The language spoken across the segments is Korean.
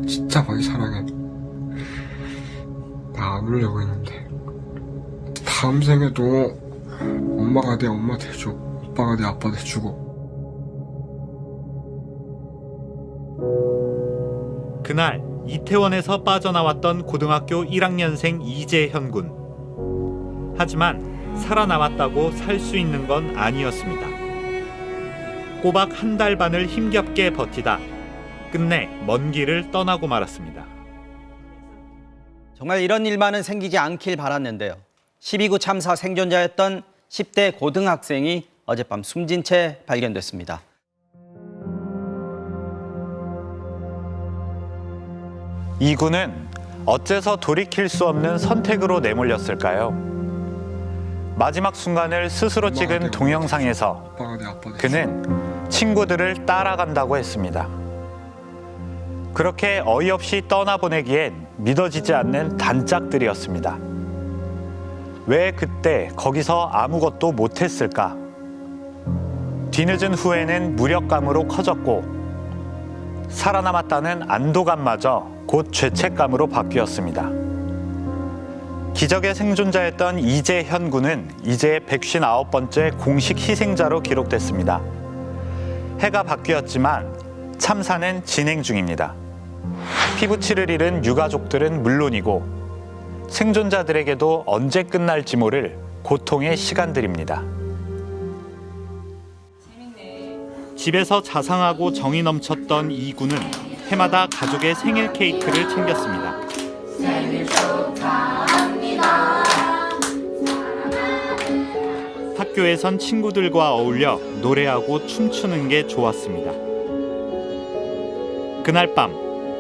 진짜 많이 사랑해. 나 안 울려고 했는데 다음 생에도 엄마가 내 엄마 돼줘, 아빠가 내 아빠 돼주고. 그날 이태원에서 빠져나왔던 고등학교 1학년생 이재현 군. 하지만 살아남았다고 살 수 있는 건 아니었습니다. 꼬박 한 달 반을 힘겹게 버티다 끝내 먼 길을 떠나고 말았습니다. 정말 이런 일만은 생기지 않길 바랐는데요. 12구 참사 생존자였던 10대 고등학생이 어젯밤 숨진 채 발견됐습니다. 이 군은 어째서 돌이킬 수 없는 선택으로 내몰렸을까요? 마지막 순간을 스스로 찍은 동영상에서 아빠가 내 아빠 돼주고. 그는 친구들을 따라간다고 했습니다. 그렇게 어이없이 떠나보내기엔 믿어지지 않는 단짝들이었습니다. 왜 그때 거기서 아무것도 못했을까? 뒤늦은 후회는 무력감으로 커졌고 살아남았다는 안도감마저 곧 죄책감으로 바뀌었습니다. 기적의 생존자였던 이재현 군은 이제 159번째 공식 희생자로 기록됐습니다. 해가 바뀌었지만 참사는 진행 중입니다. 피부치를 잃은 유가족들은 물론이고 생존자들에게도 언제 끝날지 모를 고통의 시간들입니다. 집에서 자상하고 정이 넘쳤던 이 군은 해마다 가족의 생일 케이크를 챙겼습니다. 생일 축하합니다. 학교에선 친구들과 어울려 노래하고 춤추는 게 좋았습니다. 그날 밤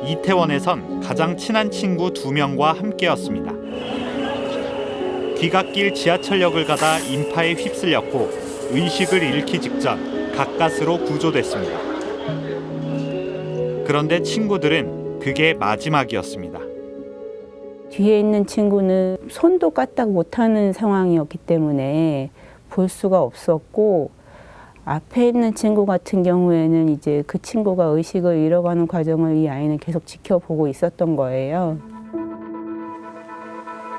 이태원에선 가장 친한 친구 2명과 함께였습니다. 귀갓길 지하철역을 가다 인파에 휩쓸렸고 의식을 잃기 직전 가까스로 구조됐습니다. 그런데 친구들은 그게 마지막이었습니다. 뒤에 있는 친구는 손도 까딱 못하는 상황이었기 때문에 볼 수가 없었고, 앞에 있는 친구 같은 경우에는 이제 그 친구가 의식을 잃어가는 과정을 이 아이는 계속 지켜보고 있었던 거예요.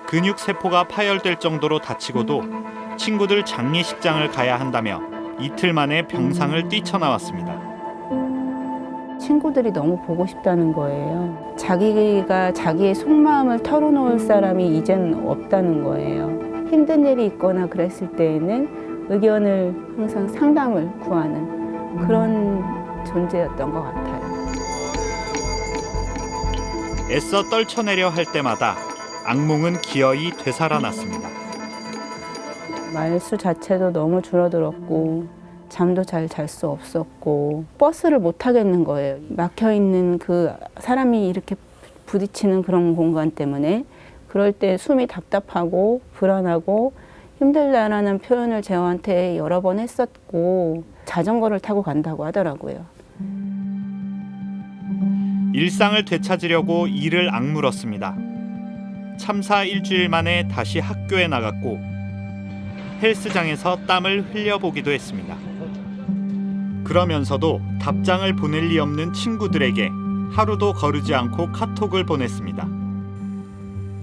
근육세포가 파열될 정도로 다치고도 친구들 장례식장을 가야 한다며 이틀 만에 병상을 뛰쳐나왔습니다. 친구들이 너무 보고 싶다는 거예요. 자기가 자기의 속마음을 털어놓을 사람이 이제는 없다는 거예요. 힘든 일이 있거나 그랬을 때에는 의견을 항상 상담을 구하는 그런 존재였던 것 같아요. 애써 떨쳐내려 할 때마다 악몽은 기어이 되살아났습니다. 말수 자체도 너무 줄어들었고 잠도 잘 잘 수 없었고 버스를 못 타겠는 거예요. 막혀있는 그 사람이 이렇게 부딪히는 그런 공간 때문에 그럴 때 숨이 답답하고 불안하고 힘들다라는 표현을 저한테 여러 번 했었고 자전거를 타고 간다고 하더라고요. 일상을 되찾으려고 이를 악물었습니다. 참사 일주일 만에 다시 학교에 나갔고 헬스장에서 땀을 흘려보기도 했습니다. 그러면서도 답장을 보낼 리 없는 친구들에게 하루도 거르지 않고 카톡을 보냈습니다.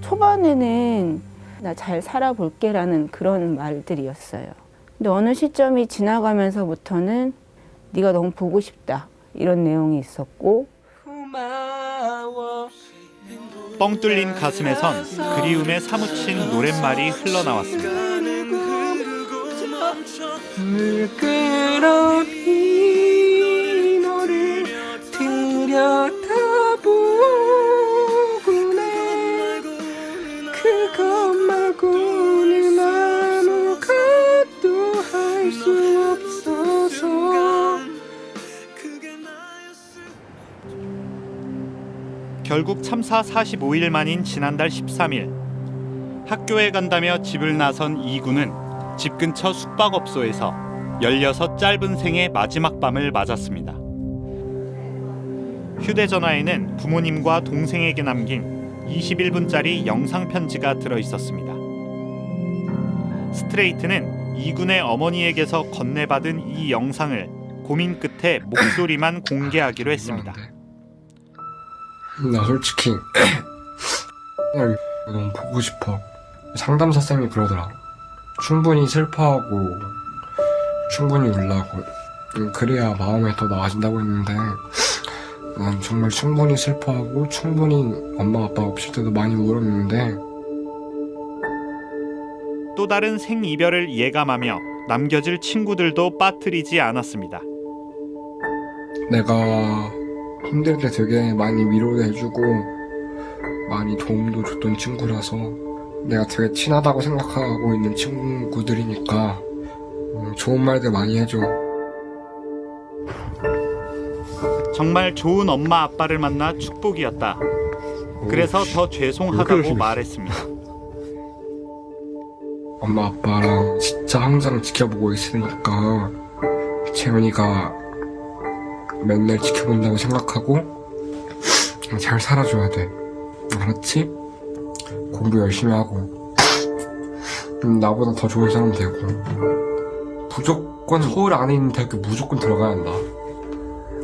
초반에는 나 잘 살아볼게라는 그런 말들이었어요. 근데 어느 시점이 지나가면서부터는 네가 너무 보고 싶다 이런 내용이 있었고 뻥 뚫린 가슴에선 그리움에 사무친 노랫말이 흘러나왔습니다. 물끄러운 이 너를 들여다보구나. 그것 말고는 아무것도 할 수 없어서. 결국 참사 45일 만인 지난달 13일 학교에 간다며 집을 나선 이 군은 집 근처 숙박업소에서 16 짧은 생의 마지막 밤을 맞았습니다. 휴대전화에는 부모님과 동생에게 남긴 21분짜리 영상 편지가 들어 있었습니다. 스트레이트는 이 군의 어머니에게서 건네받은 이 영상을 고민 끝에 목소리만 공개하기로 했습니다. 나 솔직히 그냥 너무 보고 싶어. 상담사 쌤이 그러더라. 충분히 슬퍼하고 충분히 울라고, 그래야 마음이 더 나아진다고 했는데, 난 정말 충분히 슬퍼하고 충분히 엄마 아빠 없을 때도 많이 울었는데, 또 다른 생이별을 예감하며 남겨질 친구들도 빠뜨리지 않았습니다. 내가 힘들 때 되게 많이 위로도 해주고 많이 도움도 줬던 친구라서 내가 되게 친하다고 생각하고 있는 친구들이니까 좋은 말들 많이 해줘. 정말 좋은 엄마 아빠를 만나 축복이었다. 그래서 더 죄송하다고 말했습니다. 엄마 아빠랑 진짜 항상 지켜보고 있으니까 재현이가 맨날 지켜본다고 생각하고 잘 살아줘야 돼. 알았지? 공부 열심히 하고 나보다 더 좋은 사람 되고, 무조건 서울 안에 있는 대학교 무조건 들어가야 한다.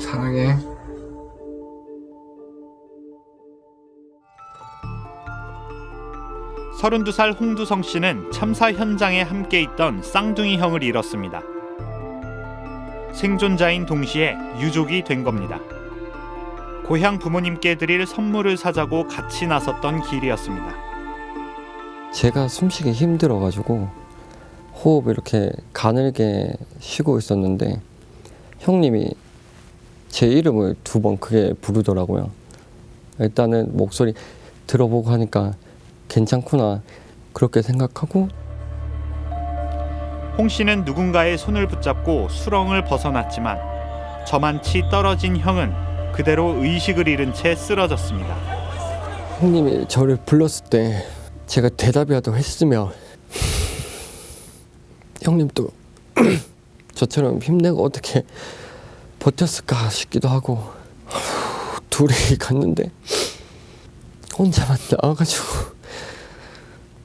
사랑해. 서른두 살 홍두성 씨는 참사 현장에 함께 있던 쌍둥이 형을 잃었습니다. 생존자인 동시에 유족이 된 겁니다. 고향 부모님께 드릴 선물을 사자고 같이 나섰던 길이었습니다. 제가 숨쉬기 힘들어가지고 호흡 이렇게 가늘게 쉬고 있었는데 형님이 제 이름을 2번 크게 부르더라고요. 일단은 목소리 들어보고 하니까 괜찮구나 그렇게 생각하고, 홍 씨는 누군가의 손을 붙잡고 수렁을 벗어났지만 저만치 떨어진 형은 그대로 의식을 잃은 채 쓰러졌습니다. 형님이 저를 불렀을 때 제가 대답이라도 했으면 형님도 저처럼 힘내고 어떻게 버텼을까 싶기도 하고, 둘이 갔는데 혼자만 나와가지고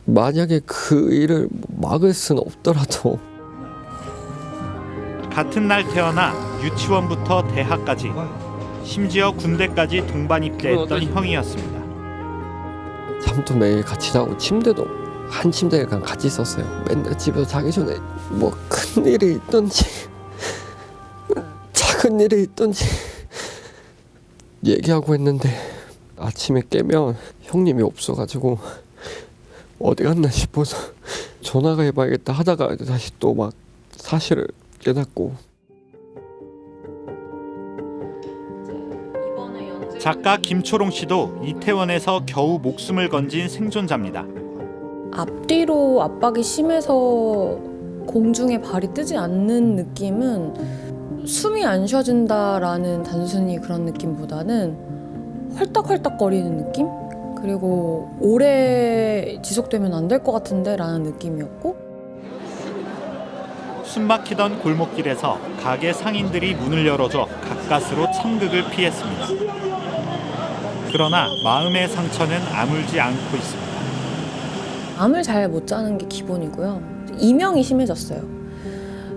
만약에 그 일을 막을 수는 없더라도. 같은 날 태어나 유치원부터 대학까지, 심지어 군대까지 동반 입대했던 형이었습니다. 잠도 매일 같이 자고 침대도 한 침대에 그냥 같이 있었어요. 맨날 집에서 자기 전에 뭐 큰 일이 있던지 작은 일이 있던지 얘기하고 했는데, 아침에 깨면 형님이 없어가지고 어디 갔나 싶어서 전화가 해봐야겠다 하다가 다시 또 막 사실을 깨닫고. 작가 김초롱 씨도 이태원에서 겨우 목숨을 건진 생존자입니다. 앞뒤로 압박이 심해서 공중에 발이 뜨지 않는 느낌은 숨이 안 쉬어진다라는 단순히 그런 느낌보다는 헐떡헐떡거리는 느낌? 그리고 오래 지속되면 안 될 것 같은데 라는 느낌이었고, 숨막히던 골목길에서 가게 상인들이 문을 열어줘 가까스로 참극을 피했습니다. 그러나 마음의 상처는 아물지 않고 있습니다. 잠을 잘 못 자는 게 기본이고요. 이명이 심해졌어요.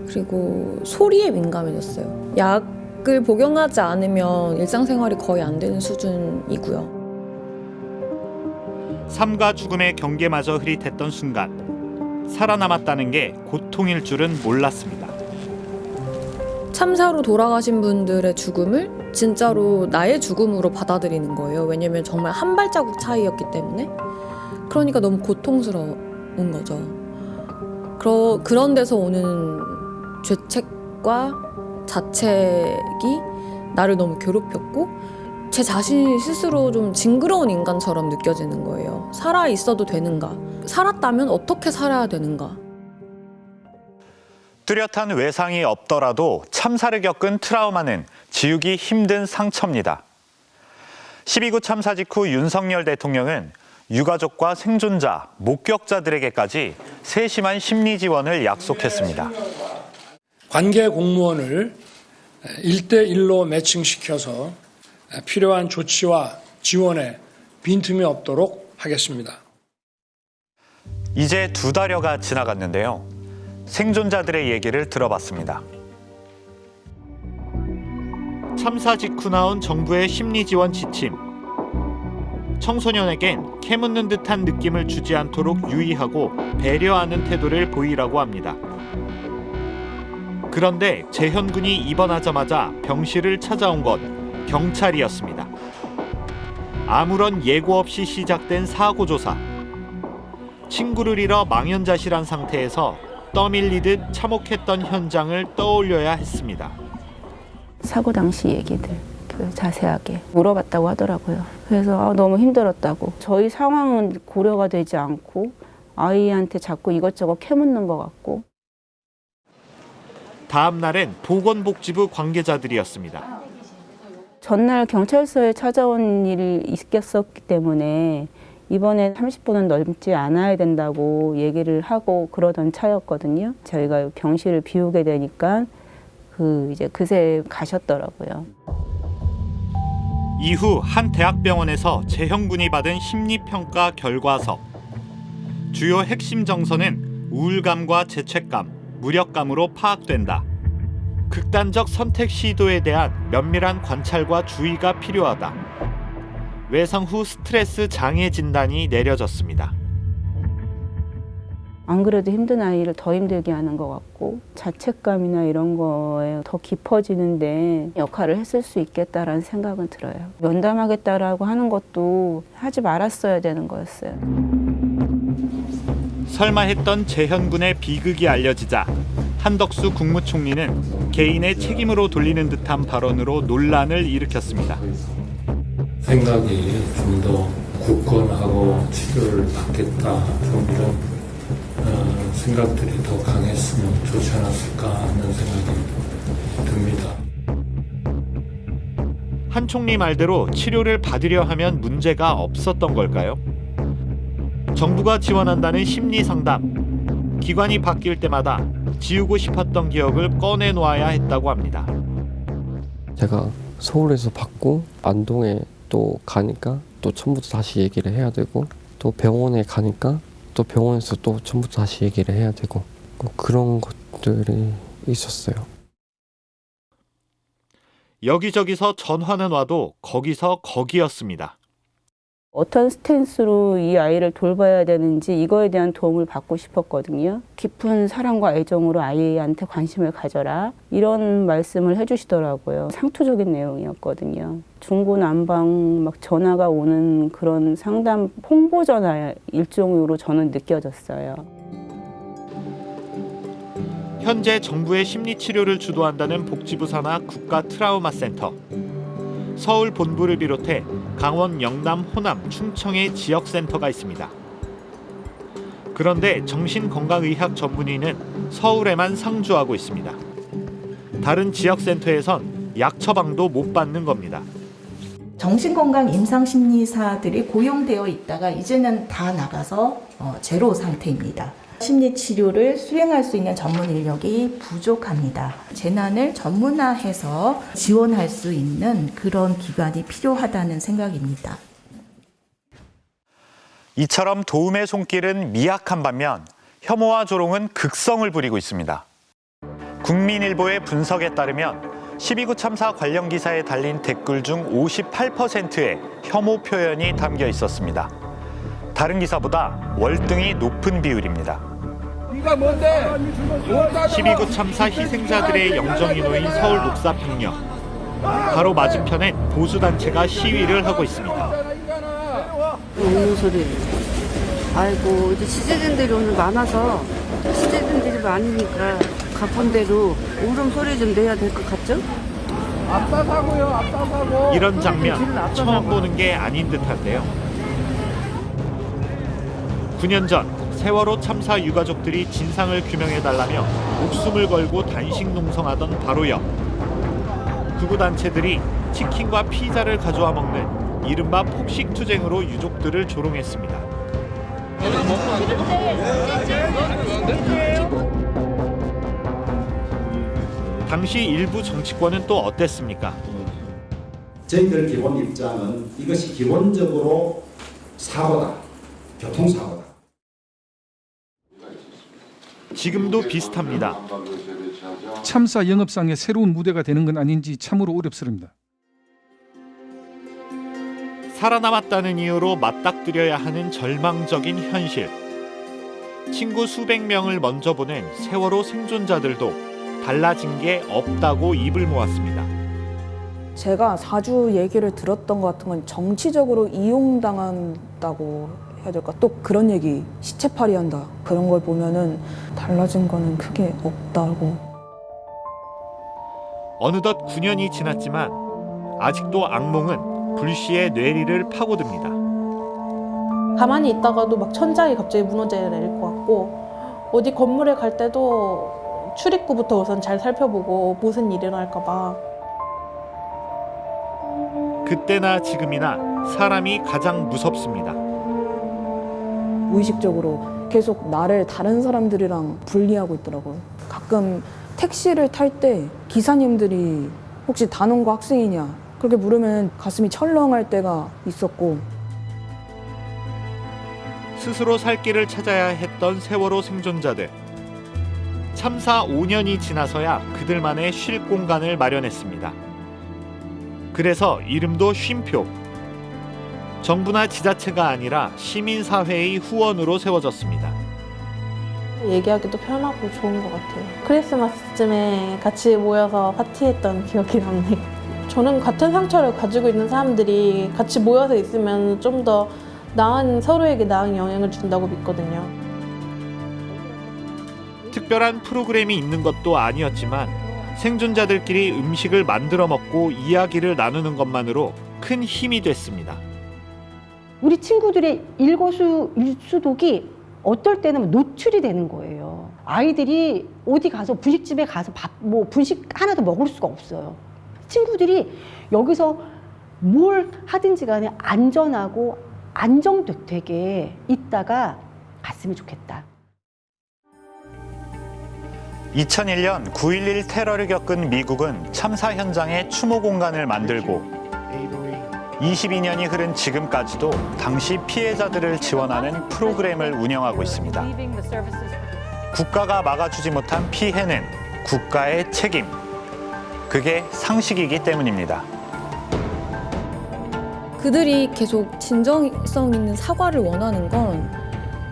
그리고 소리에 민감해졌어요. 약을 복용하지 않으면 일상생활이 거의 안 되는 수준이고요. 삶과 죽음의 경계마저 흐릿했던 순간, 살아남았다는 게 고통일 줄은 몰랐습니다. 참사로 돌아가신 분들의 죽음을 진짜로 나의 죽음으로 받아들이는 거예요. 왜냐면 정말 한 발자국 차이였기 때문에. 그러니까 너무 고통스러운 거죠. 그런 데서 오는 죄책과 자책이 나를 너무 괴롭혔고, 제 자신 스스로 좀 징그러운 인간처럼 느껴지는 거예요. 살아 있어도 되는가? 살았다면 어떻게 살아야 되는가? 뚜렷한 외상이 없더라도 참사를 겪은 트라우마는 지우기 힘든 상처입니다. 12구 참사 직후 윤석열 대통령은 유가족과 생존자, 목격자들에게까지 세심한 심리 지원을 약속했습니다. 관계 공무원을 1대1로 매칭시켜서 필요한 조치와 지원에 빈틈이 없도록 하겠습니다. 이제 2달여가 지나갔는데요. 생존자들의 얘기를 들어봤습니다. 참사 직후 나온 정부의 심리 지원 지침. 청소년에겐 캐묻는 듯한 느낌을 주지 않도록 유의하고 배려하는 태도를 보이라고 합니다. 그런데 재현군이 입원하자마자 병실을 찾아온 건 경찰이었습니다. 아무런 예고 없이 시작된 사고 조사. 친구를 잃어 망연자실한 상태에서 떠밀리듯 참혹했던 현장을 떠올려야 했습니다. 사고 당시 얘기들 자세하게 물어봤다고 하더라고요. 그래서 너무 힘들었다고. 저희 상황은 고려가 되지 않고 아이한테 자꾸 이것저것 캐묻는 것 같고. 다음 날엔 보건복지부 관계자들이었습니다. 전날 경찰서에 찾아온 일이 있었기 때문에 이번에 30분은 넘지 않아야 된다고 얘기를 하고 그러던 차였거든요. 저희가 병실을 비우게 되니까 이제 그새 가셨더라고요. 이후 한 대학병원에서 재현군이 받은 심리평가 결과서. 주요 핵심 정서는 우울감과 죄책감, 무력감으로 파악된다. 극단적 선택 시도에 대한 면밀한 관찰과 주의가 필요하다. 외상 후 스트레스 장애 진단이 내려졌습니다. 안 그래도 힘든 아이를 더 힘들게 하는 것 같고 자책감이나 이런 거에 더 깊어지는데 역할을 했을 수 있겠다라는 생각은 들어요. 면담하겠다라고 하는 것도 하지 말았어야 되는 거였어요. 설마 했던 재현군의 비극이 알려지자 한덕수 국무총리는 개인의 책임으로 돌리는 듯한 발언으로 논란을 일으켰습니다. 생각이 좀 더 굳건하고 치료를 받겠다, 좀 이런 생각들이 더 강했으면 좋지 않았을까 하는 생각이 듭니다. 한 총리 말대로 치료를 받으려 하면 문제가 없었던 걸까요? 정부가 지원한다는 심리 상담. 기관이 바뀔 때마다 지우고 싶었던 기억을 꺼내놓아야 했다고 합니다. 제가 서울에서 받고 안동에 또 가니까 또 처음부터 다시 얘기를 해야 되고 또 병원에 가니까 또 병원에서 또 처음부터 다시 얘기를 해야 되고 그런 것들이 있었어요. 여기저기서 전화는 와도 거기서 거기였습니다. 어떤 스탠스로 이 아이를 돌봐야 되는지 이거에 대한 도움을 받고 싶었거든요. 깊은 사랑과 애정으로 아이한테 관심을 가져라. 이런 말씀을 해주시더라고요. 상투적인 내용이었거든요. 중구난방 막 전화가 오는 그런 상담 홍보 전화 일종으로 저는 느껴졌어요. 현재 정부의 심리치료를 주도한다는 복지부 산하 국가 트라우마 센터. 서울 본부를 비롯해 강원, 영남, 호남, 충청의 지역센터가 있습니다. 그런데 정신건강의학 전문의는 서울에만 상주하고 있습니다. 다른 지역센터에선 약 처방도 못 받는 겁니다. 정신건강 임상심리사들이 고용되어 있다가 이제는 다 나가서 제로 상태입니다. 심리치료를 수행할 수 있는 전문 인력이 부족합니다. 재난을 전문화해서 지원할 수 있는 그런 기관이 필요하다는 생각입니다. 이처럼 도움의 손길은 미약한 반면 혐오와 조롱은 극성을 부리고 있습니다. 국민일보의 분석에 따르면 12구 참사 관련 기사에 달린 댓글 중 58%의 혐오 표현이 담겨 있었습니다. 다른 기사보다 월등히 높은 비율입니다. 12구 참사 희생자들의 영정이 놓인 서울 녹사평역. 바로 맞은편엔 보수단체가 시위를 하고 있습니다. 웃는 소리. 아이고, 이제 취재진들이 오늘 많아서 취재진들이 많으니까 가쁜 대로 울음소리 좀 내야 될 것 같죠? 앞다 사고요, 앞다 사고. 이런 장면 처음 보는 게 아닌 듯한데요. 9년 전 세월호 참사 유가족들이 진상을 규명해달라며 목숨을 걸고 단식 농성하던 바로 옆. 극우단체들이 치킨과 피자를 가져와 먹는 이른바 폭식투쟁으로 유족들을 조롱했습니다. 당시 일부 정치권은 또 어땠습니까? 저희들 기본 입장은 이것이 기본적으로 사고다. 교통사고다. 지금도 비슷합니다. 참사 영업상의 새로운 무대가 되는 건 아닌지 참으로 어렵습니다. 살아남았다는 이유로 맞닥뜨려야 하는 절망적인 현실. 친구 수백 명을 먼저 보낸 세월호 생존자들도 달라진 게 없다고 입을 모았습니다. 제가 자주 얘기를 들었던 것 같은 건 정치적으로 이용당한다고 해야 될까? 또 그런 얘기, 시체팔이 한다. 그런 걸 보면은 달라진 거는 크게 없다고. 어느덧 9년이 지났지만 아직도 악몽은 불시에 뇌리를 파고듭니다. 가만히 있다가도 막 천장이 갑자기 무너져 내릴 것 같고, 어디 건물에 갈 때도 출입구부터 우선 잘 살펴보고 무슨 일이 일어날까 봐. 그때나 지금이나 사람이 가장 무섭습니다. 무의식적으로 계속 나를 다른 사람들이랑 분리하고 있더라고요. 가끔 택시를 탈 때 기사님들이 혹시 단원고 학생이냐 그렇게 물으면 가슴이 철렁할 때가 있었고. 스스로 살 길을 찾아야 했던 세월호 생존자들. 참사 5년이 지나서야 그들만의 쉴 공간을 마련했습니다. 그래서 이름도 쉼표. 정부나 지자체가 아니라 시민사회의 후원으로 세워졌습니다. 얘기하기도 편하고 좋은 것 같아요. 크리스마스쯤에 같이 모여서 파티했던 기억이 남네요. 저는 같은 상처를 가지고 있는 사람들이 같이 모여서 있으면 좀 더 나은, 서로에게 나은 영향을 준다고 믿거든요. 특별한 프로그램이 있는 것도 아니었지만 생존자들끼리 음식을 만들어 먹고 이야기를 나누는 것만으로 큰 힘이 됐습니다. 우리 친구들의 일거수일투족이 어떨 때는 노출이 되는 거예요. 아이들이 어디 가서 분식집에 가서 분식 하나도 먹을 수가 없어요. 친구들이 여기서 뭘 하든지 간에 안전하고 안정되게 있다가 갔으면 좋겠다. 2001년 9.11 테러를 겪은 미국은 참사 현장에 추모 공간을 만들고 22년이 흐른 지금까지도 당시 피해자들을 지원하는 프로그램을 운영하고 있습니다. 국가가 막아주지 못한 피해는 국가의 책임. 그게 상식이기 때문입니다. 그들이 계속 진정성 있는 사과를 원하는 건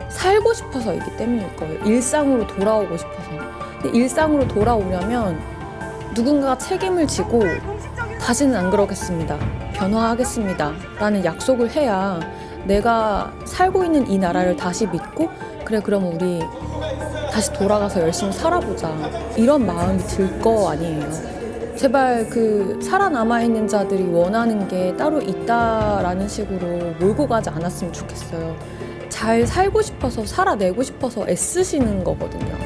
살고 싶어서이기 때문일 거예요. 일상으로 돌아오고 싶어서. 근데 일상으로 돌아오려면 누군가가 책임을 지고 다시는 안 그러겠습니다. 변화하겠습니다. 라는 약속을 해야 내가 살고 있는 이 나라를 다시 믿고 그래 그럼 우리 다시 돌아가서 열심히 살아보자. 이런 마음이 들 거 아니에요. 제발 그 살아남아 있는 자들이 원하는 게 따로 있다라는 식으로 몰고 가지 않았으면 좋겠어요. 잘 살고 싶어서 살아내고 싶어서 애쓰시는 거거든요.